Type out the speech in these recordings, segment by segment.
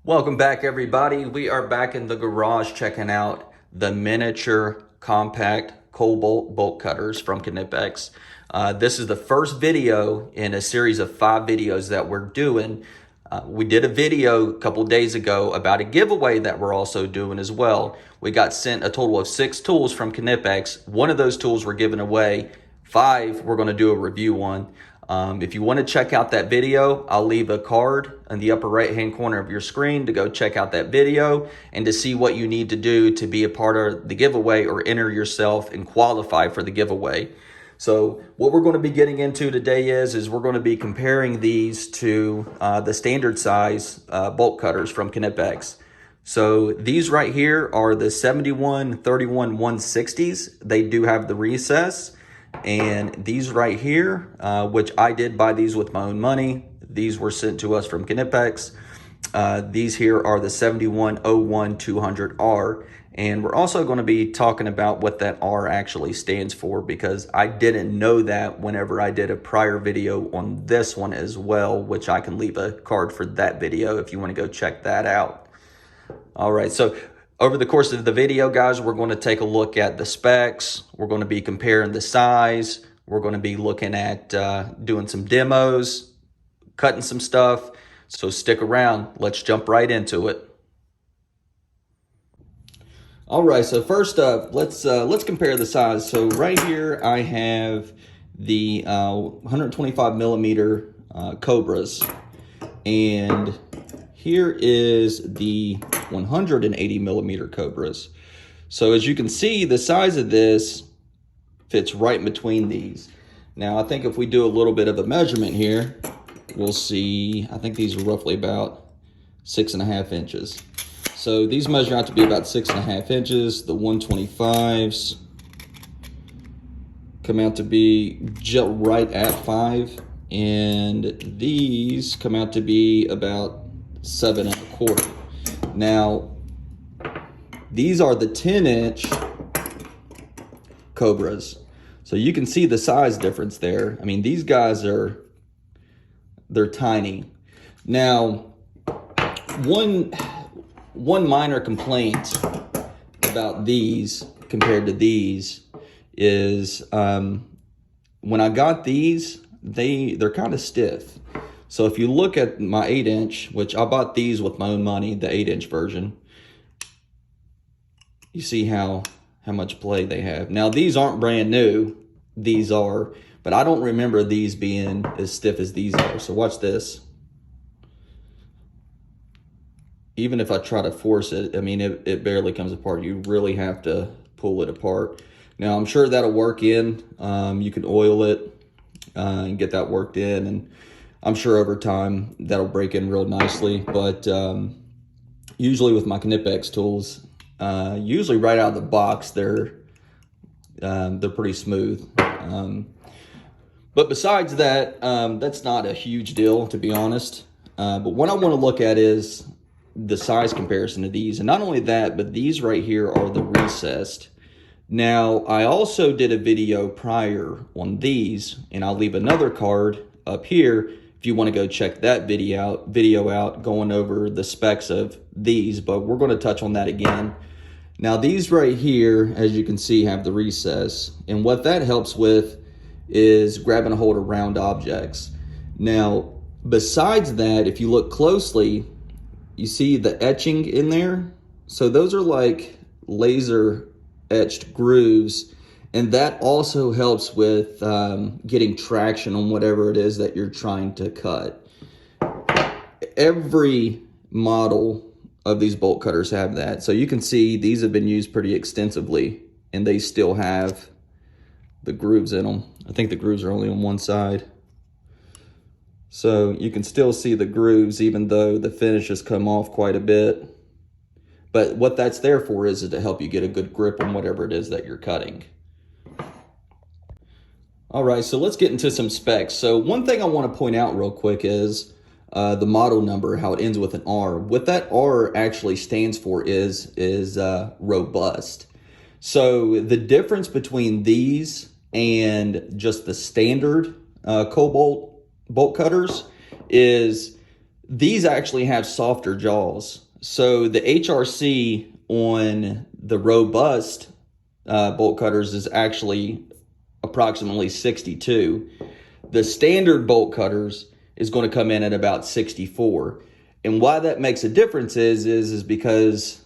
Welcome back, everybody. We are back in the garage checking out the miniature compact Cobolt bolt cutters from Knipex. This is the first video in a series of 5 videos that we're doing. We did a video a couple days ago about a giveaway that we're also doing as well. We got sent a total of 6 tools from Knipex. One of those tools we're giving away. 5 we're going to do a review on. If you want to check out that video, I'll leave a card in the upper right hand corner of your screen to go check out that video and to see what you need to do to be a part of the giveaway or enter yourself and qualify for the giveaway. So what we're going to be getting into today is we're going to be comparing these to the standard size bolt cutters from Knipex. So these right here are the 7131 160s. They do have the recess. And these right here, which I did buy these with my own money. These were sent to us from Knipex. These here are the 7101 200R. And we're also going to be talking about what that R actually stands for, because I didn't know that whenever I did a prior video on this one as well, which I can leave a card for that video if you want to go check that out. All right, so over the course of the video, guys, we're going to take a look at the specs. We're going to be comparing the size. We're going to be looking at doing some demos, cutting some stuff. So stick around. Let's jump right into it. All right, so first up, let's compare the size. So right here, I have the 125 millimeter Cobras, and here is the 180 millimeter Cobras. So as you can see, the size of this fits right between these. Now, I think if we do a little bit of a measurement here, we'll see, I think these are roughly about 6.5 inches. So these measure out to be about 6.5 inches. The 125s come out to be just right at 5. And these come out to be about 7.25. Now, these are the 10-inch Cobras. So you can see the size difference there. I mean, these guys they're tiny. Now, one minor complaint about these compared to these is when I got these, they're kind of stiff. So if you look at my 8-inch, which I bought these with my own money, the 8-inch version, you see how much play they have. Now, these aren't brand new. These are, but I don't remember these being as stiff as these are. So watch this. Even if I try to force it, I mean, it barely comes apart. You really have to pull it apart. Now, I'm sure that'll work in. You can oil it and get that worked in, and I'm sure over time that'll break in real nicely. But usually with my Knipex tools, usually right out of the box, they're pretty smooth. But besides that, that's not a huge deal, to be honest. But what I want to look at is the size comparison to these. And not only that, but these right here are the recessed. Now, I also did a video prior on these, and I'll leave another card up here if you want to go check that video out going over the specs of these, but we're going to touch on that again. Now, these right here, as you can see, have the recess, and what that helps with is grabbing a hold of round objects. Now, besides that, if you look closely, you see the etching in there. So those are like laser etched grooves, and that also helps with getting traction on whatever it is that you're trying to cut. Every model of these bolt cutters have that. So you can see these have been used pretty extensively, and they still have the grooves in them. I think the grooves are only on one side. So you can still see the grooves even though the finish has come off quite a bit. But what that's there for is to help you get a good grip on whatever it is that you're cutting. All right, so let's get into some specs. So one thing I want to point out real quick is the model number, how it ends with an R. What that R actually stands for is robust. So the difference between these and just the standard Cobolt bolt cutters is These actually have softer jaws. So the HRC on the robust bolt cutters is actually approximately 62. The standard bolt cutters is going to come in at about 64. And why that makes a difference is because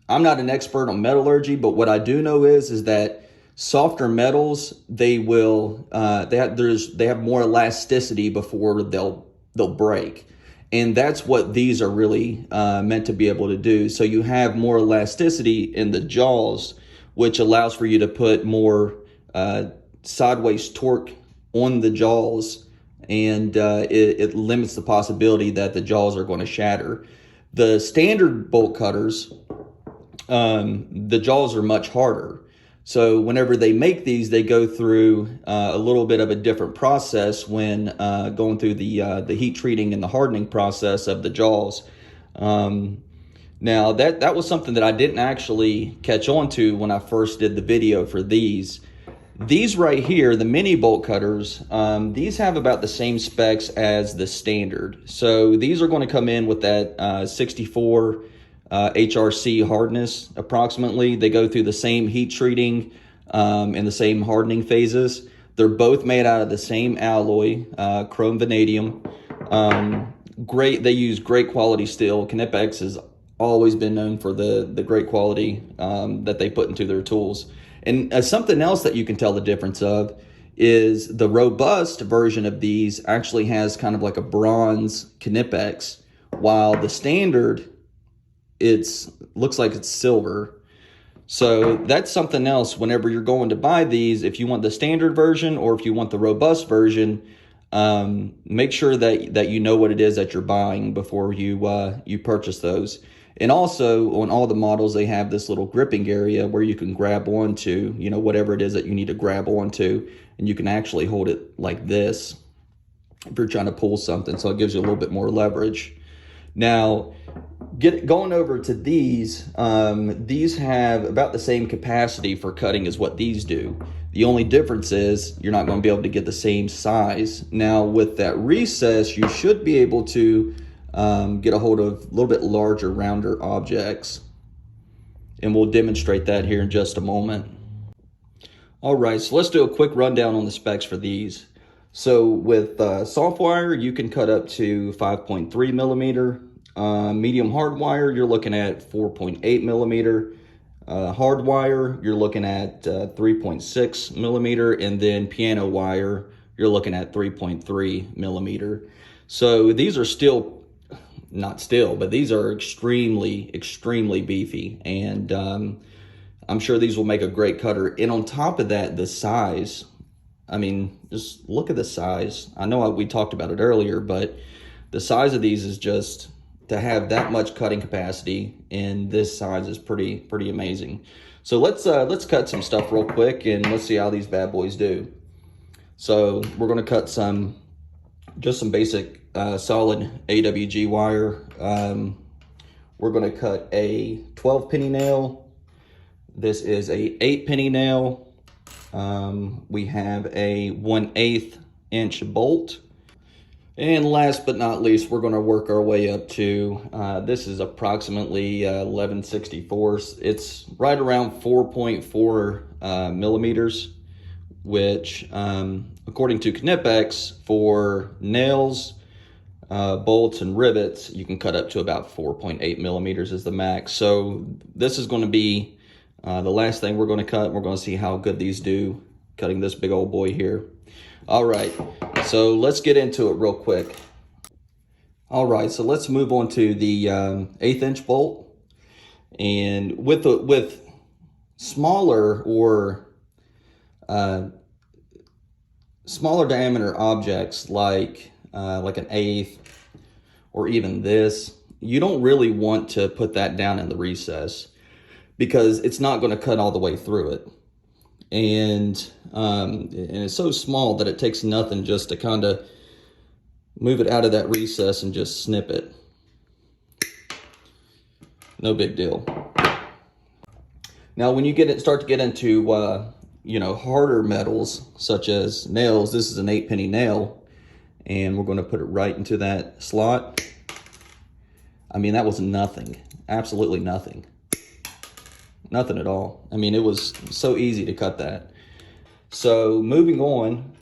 I'm not an expert on metallurgy, but what I do know is that softer metals, they have more elasticity before they'll break. And that's what these are really meant to be able to do. So you have more elasticity in the jaws, which allows for you to put more sideways torque on the jaws, and it limits the possibility that the jaws are going to shatter. The standard bolt cutters, the jaws are much harder. So whenever they make these, they go through a little bit of a different process when going through the heat treating and the hardening process of the jaws. Now that was something that I didn't actually catch on to when I first did the video for these. These right here, the mini bolt cutters, these have about the same specs as the standard. So these are going to come in with that 64 HRC hardness approximately. They go through the same heat treating and the same hardening phases. They're both made out of the same alloy, chrome vanadium. Great, they use great quality steel. Knipex has always been known for the great quality that they put into their tools. And something else that you can tell the difference of is the robust version of these actually has kind of like a bronze Knipex, while the standard, looks like it's silver. So that's something else whenever you're going to buy these. If you want the standard version or if you want the robust version, make sure that you know what it is that you're buying before you purchase those. And also on all the models, they have this little gripping area where you can grab onto, whatever it is that you need to grab onto, and you can actually hold it like this if you're trying to pull something. So it gives you a little bit more leverage. Now, going over to these have about the same capacity for cutting as what these do. The only difference is you're not going to be able to get the same size. Now, with that recess, you should be able to get a hold of a little bit larger, rounder objects. And we'll demonstrate that here in just a moment. All right, so let's do a quick rundown on the specs for these. So with soft wire, you can cut up to 5.3 millimeter. Medium hard wire, you're looking at 4.8 millimeter. Hard wire, you're looking at 3.6 millimeter. And then piano wire, you're looking at 3.3 millimeter. So these are but these are extremely beefy. And I'm sure these will make a great cutter. And on top of that, the size, I mean, just look at the size. I know we talked about it earlier, but the size of these is just, to have that much cutting capacity in this size is pretty amazing. So let's cut some stuff real quick and let's see how these bad boys do. So we're going to cut just some basic solid AWG wire. We're going to cut a 12 penny nail. This is a 8 penny nail. We have a 1/8 inch bolt. And last but not least, we're going to work our way up to, this is approximately 11/64. It's right around 4.4 millimeters, which according to Knipex, for nails, bolts, and rivets, you can cut up to about 4.8 millimeters is the max. So this is going to be the last thing we're going to cut. We're going to see how good these do cutting this big old boy here. All right, so let's get into it real quick. All right, so let's move on to the 1/8 inch bolt. And with smaller or smaller diameter objects like an 1/8 or even this, you don't really want to put that down in the recess because it's not going to cut all the way through it. And it's so small that it takes nothing just to kind of move it out of that recess and just snip it. No big deal. Now, when you start to get into harder metals such as nails, this is an 8 penny nail, and we're going to put it right into that slot. I mean, that was nothing, absolutely nothing. Nothing at all. I mean, it was so easy to cut that. So moving on,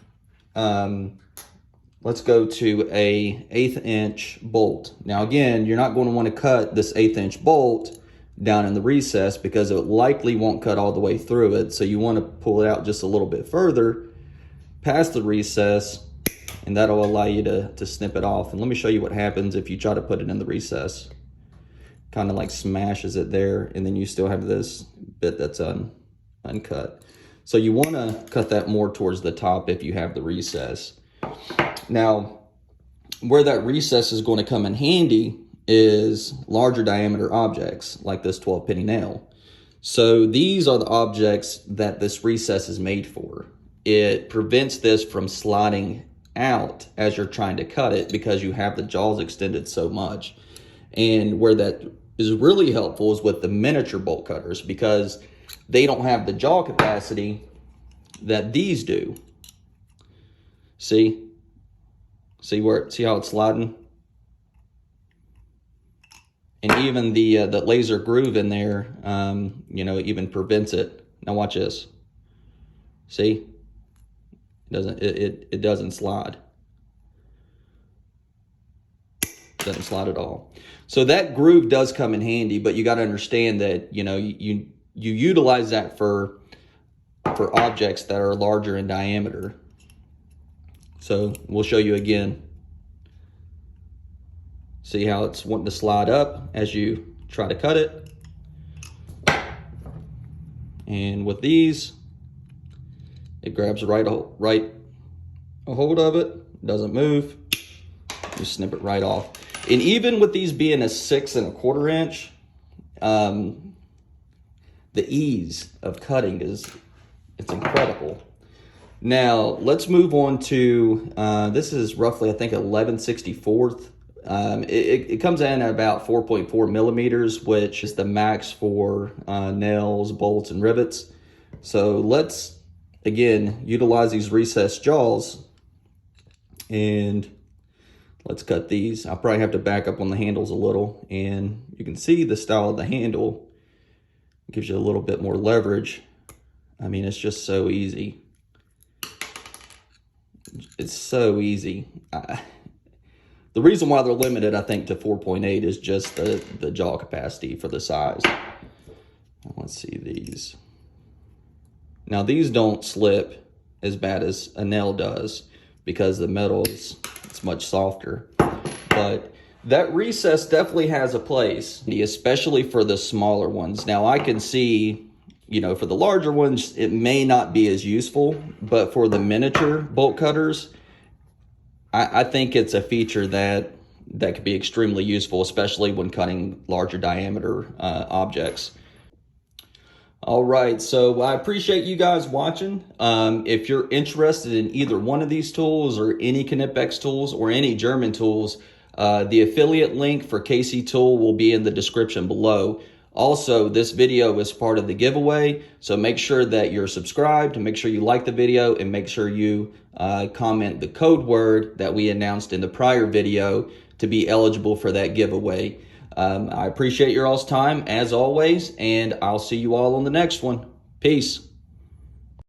let's go to a 1/8 inch bolt. Now again, you're not going to want to cut this 1/8 inch bolt down in the recess because it likely won't cut all the way through it. So you want to pull it out just a little bit further past the recess, and that'll allow you to snip it off. And let me show you what happens if you try to put it in the recess. Kind of like smashes it there, and then you still have this bit that's uncut. So you want to cut that more towards the top if you have the recess. Now, where that recess is going to come in handy is larger diameter objects like this 12 penny nail. So these are the objects that this recess is made for. It prevents this from sliding out as you're trying to cut it because you have the jaws extended so much. And where that is really helpful is with the miniature bolt cutters because they don't have the jaw capacity that these do. See how it's sliding? And even the laser groove in there, you know, even prevents it. Now watch this. See? It doesn't slide. Doesn't slide at all. So that groove does come in handy, but you got to understand that, you know, you utilize that for objects that are larger in diameter. So we'll show you again. See how it's wanting to slide up as you try to cut it. And with these, it grabs right a hold of it, doesn't move. You snip it right off. And even with these being a 6 1/4 inch, the ease of cutting it's incredible. Now let's move on to this is roughly, I think, 11/64. It comes in at about 4.4 millimeters, which is the max for nails, bolts, and rivets. So let's again utilize these recessed jaws and let's cut these. I'll probably have to back up on the handles a little, and you can see the style of the handle gives you a little bit more leverage. I mean, it's just so easy. It's so easy. The reason why they're limited, I think, to 4.8 is just the jaw capacity for the size. Let's see these. Now, these don't slip as bad as a nail does because the metal it's much softer. But that recess definitely has a place, especially for the smaller ones. Now, I can see, you know, for the larger ones, it may not be as useful, but for the miniature bolt cutters, I think it's a feature that could be extremely useful, especially when cutting larger diameter objects. All right, so I appreciate you guys watching. If you're interested in either one of these tools or any Knipex tools or any German tools, the affiliate link for KC Tool will be in the description below. Also, this video is part of the giveaway, so make sure that you're subscribed, and make sure you like the video, and make sure you comment the code word that we announced in the prior video to be eligible for that giveaway. I appreciate your all's time, as always, and I'll see you all on the next one. Peace.